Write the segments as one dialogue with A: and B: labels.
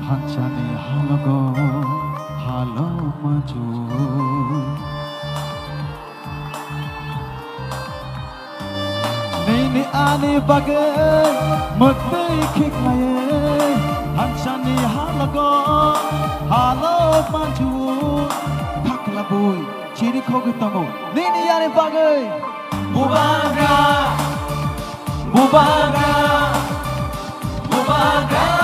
A: 한잔이 하려고 하려마죠 네네 안에 박은 멋대이 킥마에 한잔이 하려고 하려마죠 바클라보이 지리 거기다고 네네 안에 박은 무바가 무바가 무바가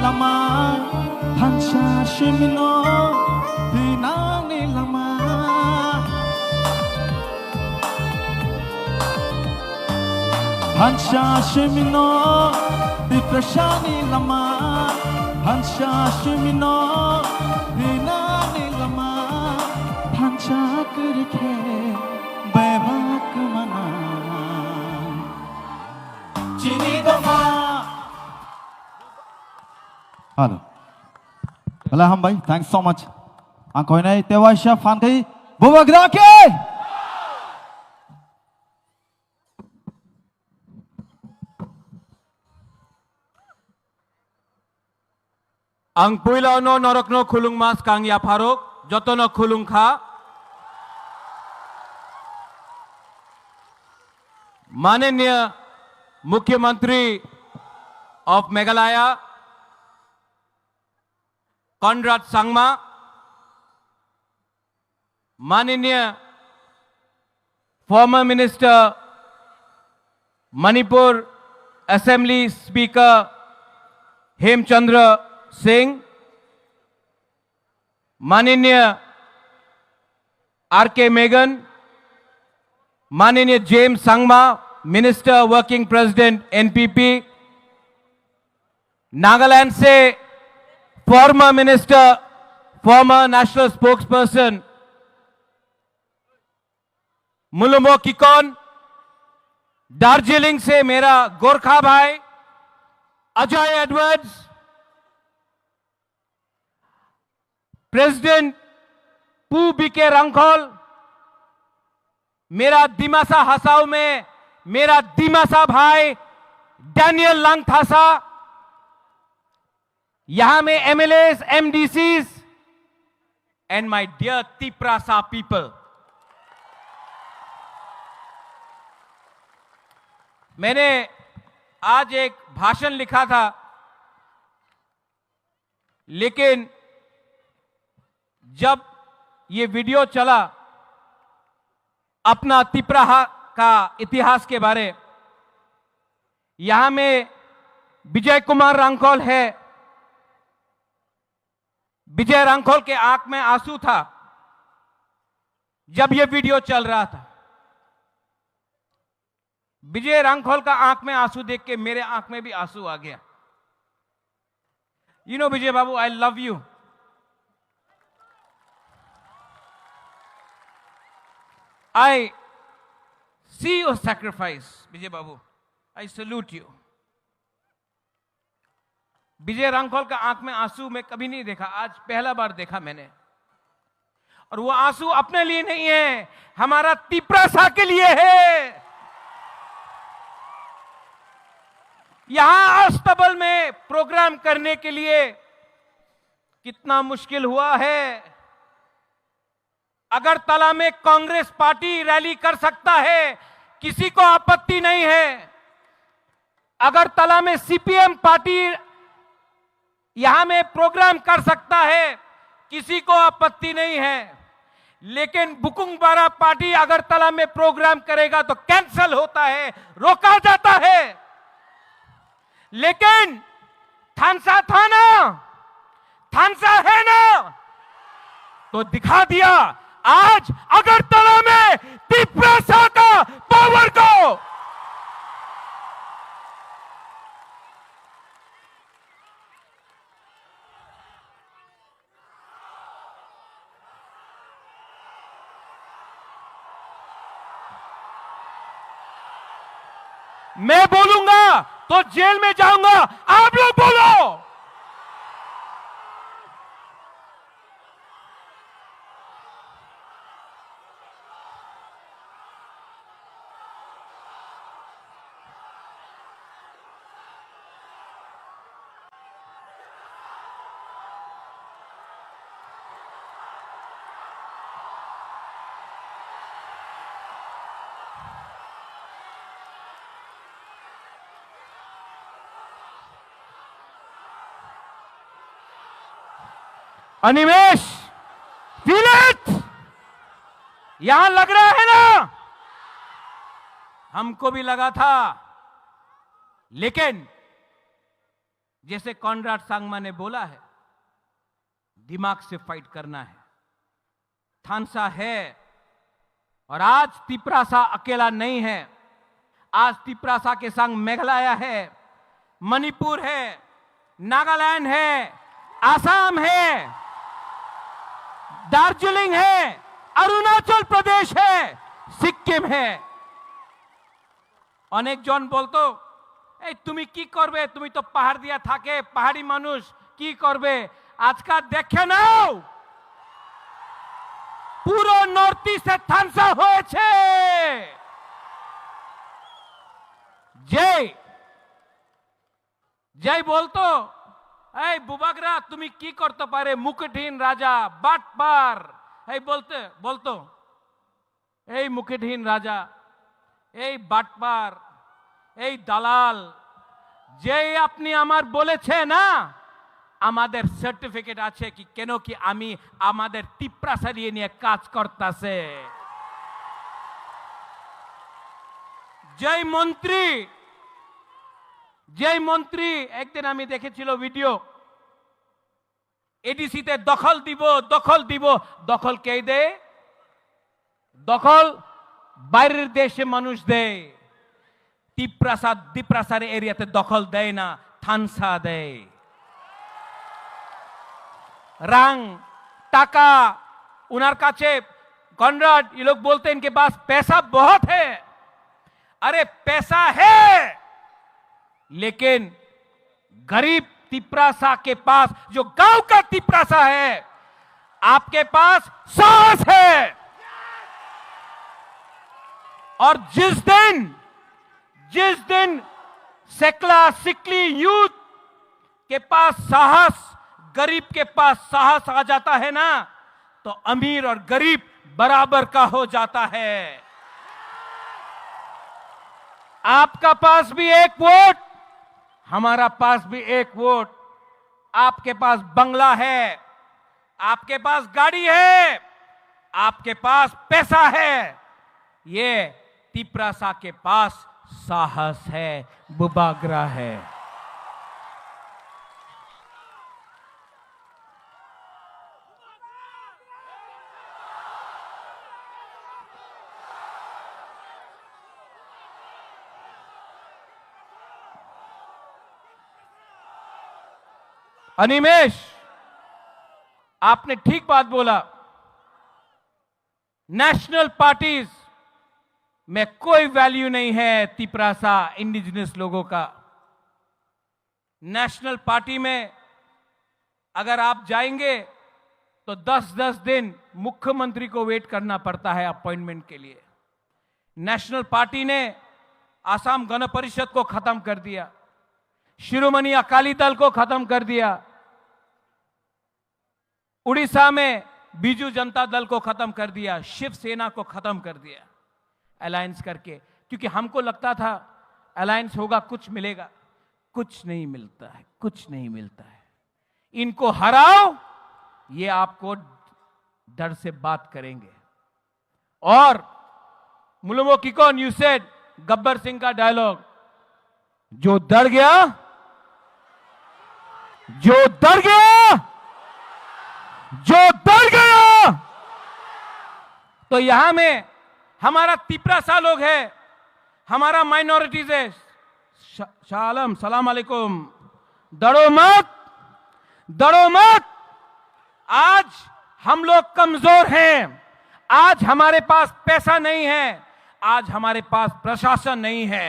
A: lama hansa shimino dinani lama hansa shimino depressani lama hansa shimino dinani lama hansa kurike bebak mana chini doma Hello. Alhamdulillah bhai, thanks so much. Angkoi nai Tewasha fan kai Boba Grake.
B: Ang puila no norok no khulung mas kang ya Faruk joto no khulung kha माननीय मुख्यमंत्री of Meghalaya Conrad Sangma, माननीय former minister Manipur Assembly Speaker Hemchandra Singh, माननीय R.K. Megan, माननीय James Sangma, Minister Working President NPP, Nagaland से former minister former national spokesperson Mulumo Kikon, Darjeeling से मेरा गोरखा भाई Ajay Edwards, president Pu BK Rankhol, मेरा दिमासा हसाऊ में मेरा दिमासा भाई डैनियल लंगथासा, यहां में MLAs MDCs and my dear Tiprasa people. मैंने आज एक भाषण लिखा था, लेकिन जब ये वीडियो चला अपना तिप्रा का इतिहास के बारे, यहां में विजय कुमार रांखोल है, विजय रांखोल के आंख में आंसू था जब यह वीडियो चल रहा था। विजय रांखोल का आंख में आंसू देख के मेरे आंख में भी आंसू आ गया। You know Vijay Babu, I love you. I see your sacrifice Vijay Babu, I salute you. Vijay Rankhol का आंख में आंसू मैं कभी नहीं देखा, आज पहला बार देखा मैंने। और वो आंसू अपने लिए नहीं है, हमारा तिप्रासा के लिए है। यहां अस्तबल में प्रोग्राम करने के लिए कितना मुश्किल हुआ है। अगरतला में कांग्रेस पार्टी रैली कर सकता है, किसी को आपत्ति नहीं है। अगरतला में सीपीएम पार्टी यहां में प्रोग्राम कर सकता है, किसी को आपत्ति नहीं है। लेकिन बुकुंगबारा पार्टी अगरतला में प्रोग्राम करेगा तो कैंसिल होता है, रोका जाता है। लेकिन थानसा था ना, थानसा है ना, तो दिखा दिया आज अगरतला में तिप्रासा का पावर को मैं बोलूंगा तो जेल में जाऊंगा, आप लोग बोलो। अनिमेश, फील इट, यहां लग रहा है ना? हमको भी लगा था, लेकिन जैसे कॉनराड सांगमा ने बोला है, दिमाग से फाइट करना है। थानसा है, और आज तिप्रासा अकेला नहीं है। आज तिप्रासा के संग मेघालय है, मणिपुर है, नागालैंड है, आसाम है, दार्जिलिंग है, अरुणाचल प्रदेश है, सिक्किम है। अनेक जन बोलतो ए तुमी की करबे, तुमी तो पहाड़ दिया थाके, पहाड़ी मानुष की करबे। आज का देखे नाओ পুরো নর্থ ইস্টে থানসা হয়েছে। জয় বলতো এই বুবাগরা তুমি কি করতে পারে, মুকুটহীন রাজা, বাটপার, এই বলতো এই মুকুটহীন রাজা, এই বাটপার, এই দালাল, যে আপনি আমার বলেছে না আমাদের সার্টিফিকেট আছে কি কেন কি আমি আমাদের তিপ্রাসা নিয়ে কাজ করতেছে। জয় মন্ত্রী একদিন আমি দেখেছিল ভিডিও, এডিসিতে দখল দিব, দখল কে দেয়? দখল বাইরের দেশে মানুষ দেয়। তিপ্রাসার এরিয়াতে দখল দেয় না, থানসা দেয়। रांग टाका उनार काचे कॉनराड, ये लोग बोलते हैं इनके पास पैसा बहुत है। अरे पैसा है, लेकिन गरीब तिप्रासा के पास, जो गांव का तिप्रासा है, आपके पास साहस है। और जिस दिन सेकला सिकली यूथ के पास साहस, गरीब के पास साहस आ जाता है ना, तो अमीर और गरीब बराबर का हो जाता है। आपका पास भी एक वोट, हमारा पास भी एक वोट। आपके पास बंगला है, आपके पास गाड़ी है, आपके पास पैसा है, ये तिप्रासा के पास साहस है, बुबागरा है। अनिमेश, आपने ठीक बात बोला। नेशनल पार्टीज में कोई वैल्यू नहीं है तिप्रासा इंडिजिनस लोगों का। नेशनल पार्टी में अगर आप जाएंगे तो 10-10 दिन मुख्यमंत्री को वेट करना पड़ता है अपॉइंटमेंट के लिए। नेशनल पार्टी ने आसाम गण परिषद को खत्म कर दिया, शिरोमणि अकाली दल को खत्म कर दिया, उड़ीसा में बीजू जनता दल को खत्म कर दिया, शिवसेना को खत्म कर दिया अलायंस करके। क्योंकि हमको लगता था अलायंस होगा, कुछ मिलेगा, कुछ नहीं मिलता है, कुछ नहीं मिलता है। इनको हराओ, ये आपको डर से बात करेंगे। और मुलुमो किको न्यू सेड, गब्बर सिंह का डायलॉग, जो डर गया, तो यहां में हमारा तिपरासा लोग है, हमारा माइनॉरिटीज है। शालम सलाम अलैकुम, डरो मत, डरो मत। आज हम लोग कमजोर हैं, आज हमारे पास पैसा नहीं है, आज हमारे पास प्रशासन नहीं है,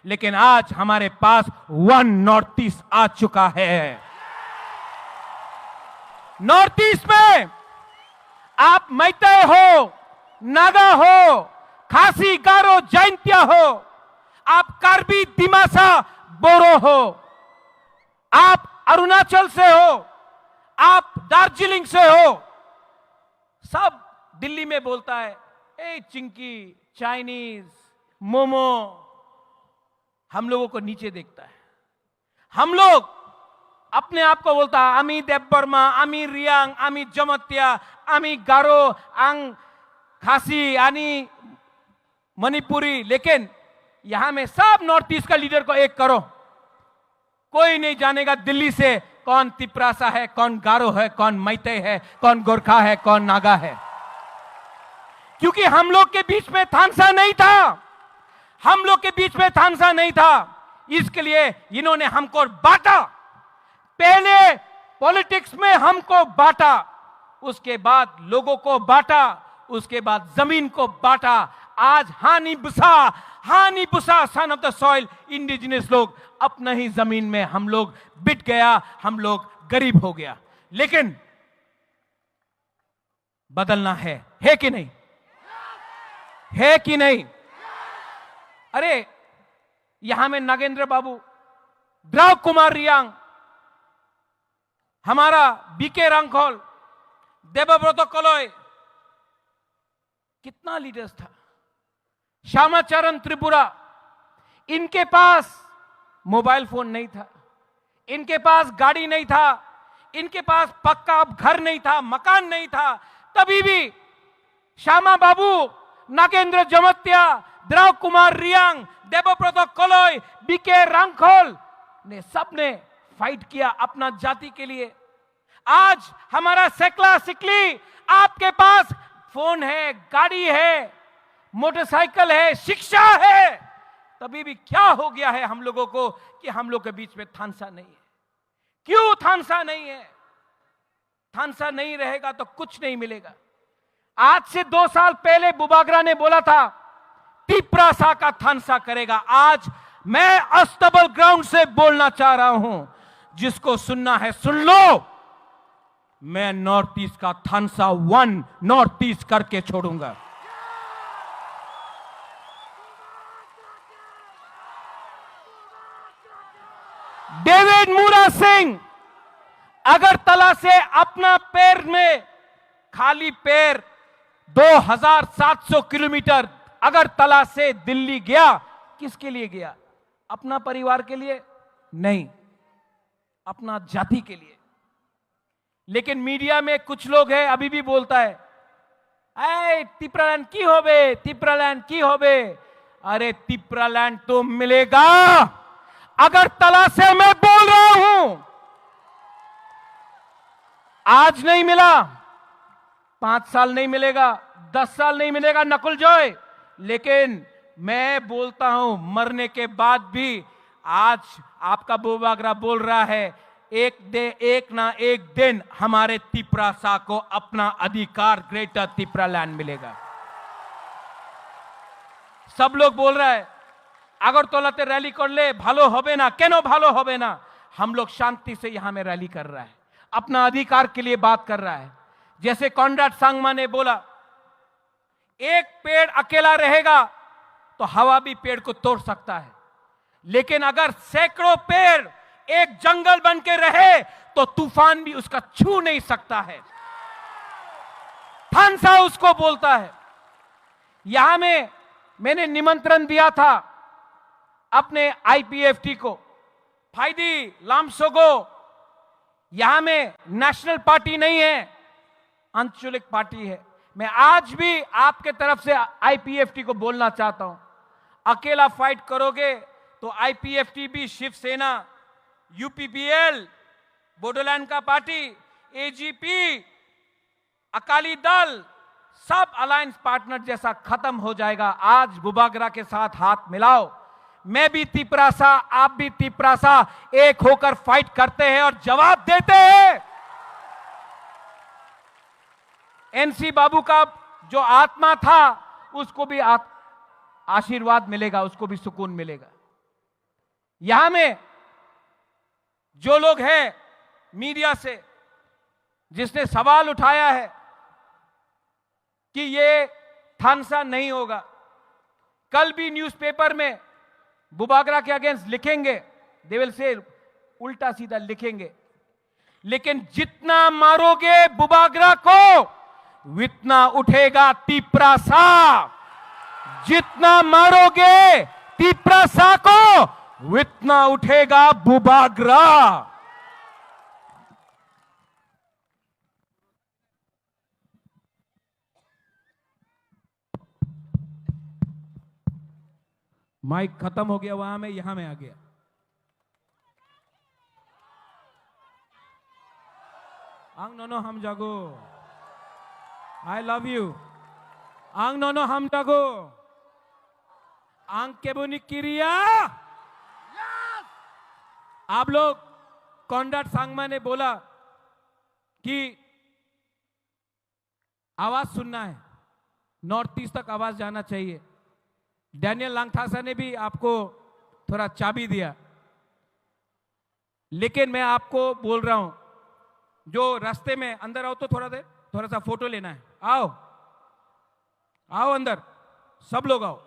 B: लेकिन आज हमारे पास वन नॉर्थ ईस्ट आ चुका है। नॉर्थ ईस्ट में आप मैतेई हो, नागा हो, खासी, गारो, जैंतिया हो, आप कार्बी, दिमासा, बोरो हो, आप अरुणाचल से हो, आप दार्जिलिंग से हो, सब दिल्ली में बोलता है ए चिंकी, चाइनीज, मोमो। हम लोगों को नीचे देखता है। हम लोग अपने आप को बोलता है आमी देवबर्मा, आमी रियांग, आमी जमत्या, आमी गारो, आंग खासी, आनी मणिपुरी। लेकिन यहां में सब नॉर्थ ईस्ट का लीडर को एक करो, कोई नहीं जानेगा दिल्ली से कौन तिपरासा है, कौन गारो है, कौन मैतेई है, कौन गोरखा है, कौन नागा है। क्योंकि हम लोग के बीच में थानसा नहीं था, हम लोग के बीच में थानसा नहीं था, इसके लिए इन्होंने हमको बांटा। पहले पॉलिटिक्स में हमको बांटा, उसके बाद लोगों को बांटा, उसके बाद जमीन को बांटा। आज Hani Busa son of the soil indigenous लोग अपना ही जमीन में हम लोग बिट गया, हम लोग गरीब हो गया। लेकिन बदलना है कि नहीं, है कि नहीं? अरे यहां में नागेंद्र बाबू, द्रव कुमार रियांग, हमारा बीके रांखोल, देवव्रत कलोय, कितना लीडर्स था, श्यामाचरण त्रिपुरा। इनके पास मोबाइल फोन नहीं था, इनके पास गाड़ी नहीं था, इनके पास पक्का घर नहीं था, मकान नहीं था, तभी भी श्यामा बाबू, नागेंद्र जमत्या, द्रव कुमार रियांग, देवव्रत कलोय, बीके रांखोल ने सबने फाइट किया अपना जाति के लिए। आज हमारा सेकला सिकली, आपके पास फोन है, गाड़ी है, मोटरसाइकिल है, शिक्षा है, तभी भी क्या हो गया है हम लोगों को कि हम लोग के बीच में थानसा नहीं है। क्यों थानसा नहीं है? थानसा नहीं रहेगा तो कुछ नहीं मिलेगा। आज से 2 साल पहले बुबागरा ने बोला था तिपरासा का थानसा करेगा। आज मैं अस्तबल ग्राउंड से बोलना चाह रहा हूं, जिसको सुनना है सुन लो, मैं नॉर्थ ईस्ट का थानसा वन नॉर्थ ईस्ट करके छोड़ूंगा। डेविड मूरा सिंह अगरतला से अपना पैर में खाली पैर 2700 किलोमीटर अगरतला से दिल्ली गया। किसके लिए गया? अपना परिवार के लिए नहीं, अपना जाति के लिए। लेकिन मीडिया में कुछ लोग हैं अभी भी बोलता है ऐ तिपरालैंड की होबे, तिपरालैंड की होबे। अरे तिपरालैंड तो मिलेगा, अगरतला से मैं बोल रहा हूं। आज नहीं मिला, 5 साल नहीं मिलेगा, 10 साल नहीं मिलेगा नकुल जॉय, लेकिन मैं बोलता हूं मरने के बाद भी। आज आपका बुबागरा बोल रहा है एक ना एक दिन हमारे तिपरासा को अपना अधिकार ग्रेटर तिपरालैंड मिलेगा। सब लोग बोल रहा है আগরতলাতে रैली कर ले भालो होबे ना, केनो भालो होबे ना। हम लोग शांति से यहां में रैली कर रहा है, अपना अधिकार के लिए बात कर रहा है। जैसे कॉनराड सांगमा ने बोला, एक पेड़ अकेला रहेगा तो हवा भी पेड़ को तोड़ सकता है, लेकिन अगर सैकड़ों पेड़ एक जंगल बन के रहे तो तूफान भी उसका छू नहीं सकता है। थानसा उसको बोलता है। यहां में मैंने निमंत्रण दिया था अपने आईपीएफटी को, फाइदी लामसोगो। यहां में नेशनल पार्टी नहीं है, आंचलिक पार्टी है। मैं आज भी आपके तरफ से आईपीएफटी को बोलना चाहता हूं, अकेला फाइट करोगे तो आईपीएफटी भी शिवसेना, यूपीपीएल, बोडोलैंड का पार्टी, एजीपी, अकाली दल, सब अलायंस पार्टनर जैसा खत्म हो जाएगा। आज बुबागरा के साथ हाथ मिलाओ। मैं भी तिपरासा, आप भी तिपरासा, एक होकर फाइट करते हैं और जवाब देते हैं। एनसी बाबू का जो आत्मा था उसको भी आशीर्वाद मिलेगा, उसको भी सुकून मिलेगा। यहां में जो लोग हैं मीडिया से, जिसने सवाल उठाया है कि ये थानसा नहीं होगा, कल भी न्यूज़पेपर में बुबागरा के अगेंस्ट लिखेंगे, दे विल से उल्टा सीधा लिखेंगे, लेकिन जितना मारोगे बुबागरा को उतना उठेगा तिपरासा। जितना मारोगे तिपरासा को उतना उठेगा बुबागरा। माइक खत्म हो गया वहां में, यहां में आ गया। आंग नोनो हम जागो, आई लव यू। आंग नोनो हम जागो, आंग केबुनी किरिया। आप लोग, कॉन्राड सांगमा ने बोला कि आवाज सुनना है, नॉर्थ ईस्ट तक आवाज जाना चाहिए। डैनियल लांगथासा ने भी आपको थोड़ा चाबी दिया, लेकिन मैं आपको बोल रहा हूं, जो रास्ते में अंदर आओ तो थोड़ा सा फोटो लेना है। आओ आओ अंदर, सब लोग आओ,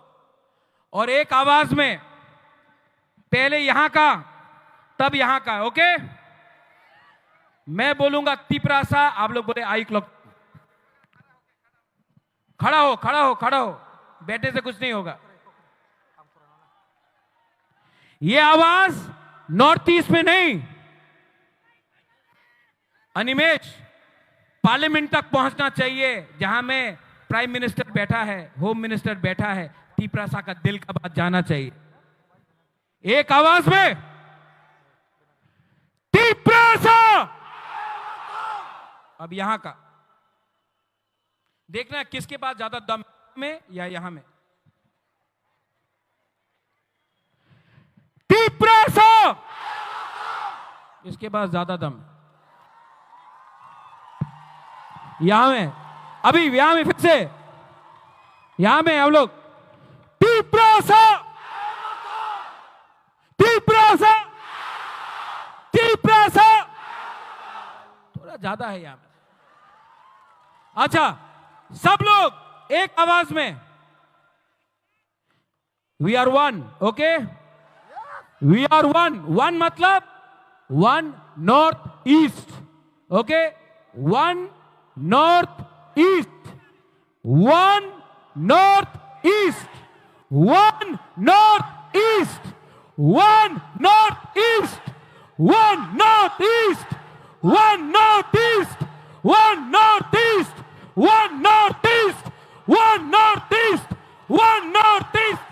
B: और एक आवाज में, पहले यहां का तब यहां का, ओके? मैं बोलूंगा तिपरासा, आप लोग बोले आई क्लॉक। खड़ा हो, खड़ा हो, खड़ा हो, बैठे से कुछ नहीं होगा। ये आवाज नॉर्थ ईस्ट में नहीं, अनिमेश, पार्लियामेंट तक पहुंचना चाहिए, जहां में प्राइम मिनिस्टर बैठा है, होम मिनिस्टर बैठा है। तिपरासा का दिल का बात जाना चाहिए एक आवाज में, तिपरासा। अब यहां का देखना है किसके पास ज्यादा दम में या यहां में। तिपरासा, इसके पास ज्यादा दम, यहां में, अभी यहां में, फिर से यहां में हम लोग। तिपरासा, तिपरासा, तिपरासा, थोड़ा ज्यादा है यहां में। अच्छा, सब लोग एक आवाज में, we are one, okay? We are one. One मतलब one North East, okay? One North East, one North East, one North East, one North East, one North East, one North East, one North East, one North East, one North East, one North East.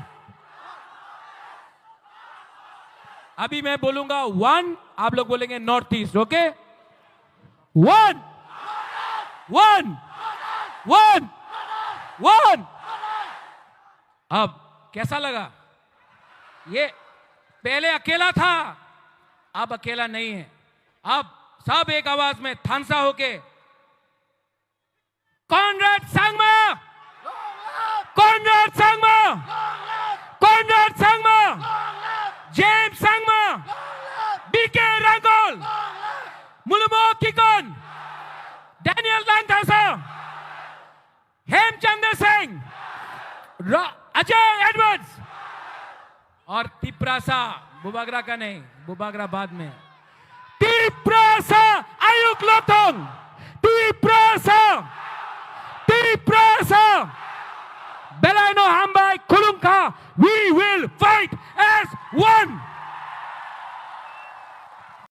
B: अभी मैं बोलूंगा one, आप लोग बोलेंगे North East, okay? One, one, one, one. अब कैसा लगा? ये पहले अकेला था, अब अकेला नहीं है। अब सब एक आवाज में थानसा होके, Conrad Sangma, Conrad Sangma, Conrad Sangma, James Sangma, BK Rangol, Mulumo Kikon, Daniel Langthasa, Hemchandra Singh, Ajay Edwards और तिपरासा। बुबागरा का नहीं, बुबागरा बाद में। तिपरासा, आयुक लोथोंग, Tiprasa, Tiprasa, बेलानो हमबाई खुलुंखा, we will fight as one.